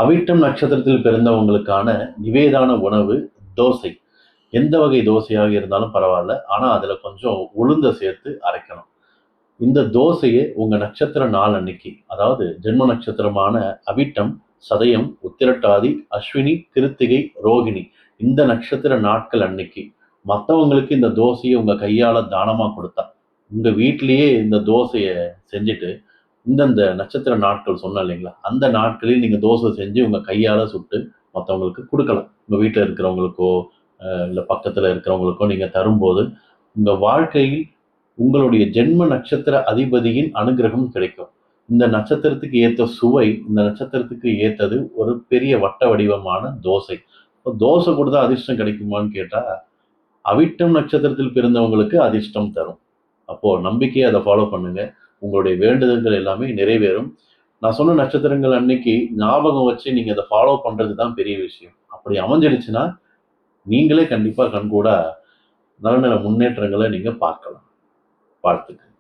அவிட்டம் நட்சத்திரத்தில் பிறந்தவங்களுக்கான நிவேதான உணவு தோசை. எந்த வகை தோசையாக இருந்தாலும் பரவாயில்ல. ஆனா அதுல கொஞ்சம் உளுந்த சேர்த்து அரைக்கணும். இந்த தோசையை உங்க நட்சத்திர நாள் அன்னைக்கு, அதாவது ஜென்ம நட்சத்திரமான அவிட்டம், சதயம், உத்திரட்டாதி, அஸ்வினி, கிருத்திகை, ரோகிணி இந்த நட்சத்திர நாட்கள் அன்னைக்கு மற்றவங்களுக்கு இந்த தோசையை உங்க கையால தானமா கொடுத்தா, உங்க வீட்டிலேயே இந்த தோசையை செஞ்சுட்டு இந்தந்த நட்சத்திர நாட்கள் சொன்னேன் இல்லைங்களா, அந்த நாட்களில் நீங்க தோசை செஞ்சு உங்க கையால சுட்டு மற்றவங்களுக்கு கொடுக்கலாம். உங்க வீட்டில் இருக்கிறவங்களுக்கோ இல்லை பக்கத்துல இருக்கிறவங்களுக்கோ நீங்க தரும்போது உங்க வாழ்க்கையில் உங்களுடைய ஜென்ம நட்சத்திர அதிபதியின் அனுகிரகம் கிடைக்கும். இந்த நட்சத்திரத்துக்கு ஏத்த சுவை, இந்த நட்சத்திரத்துக்கு ஏத்தது ஒரு பெரிய வட்ட வடிவமான தோசை. தோசை கொடுத்தா அதிர்ஷ்டம் கிடைக்குமான்னு கேட்டா, அவிட்டம் நட்சத்திரத்தில் பிறந்தவங்களுக்கு அதிர்ஷ்டம் தரும். அப்போ நம்பிக்கையை அதை ஃபாலோ பண்ணுங்க. உங்களுடைய வேண்டுதல்கள் எல்லாமே நிறைவேறும். நான் சொன்ன நட்சத்திரங்கள் அன்னைக்கு ஞாபகம் வச்சு நீங்க அதை ஃபாலோ பண்றது தான் பெரிய விஷயம். அப்படி அமைஞ்சிடுச்சுன்னா நீங்களே கண்டிப்பா கண்கூடா நல்ல நல்ல முன்னேற்றங்களை நீங்க பார்க்கலாம். வாழ்த்துக்கள்.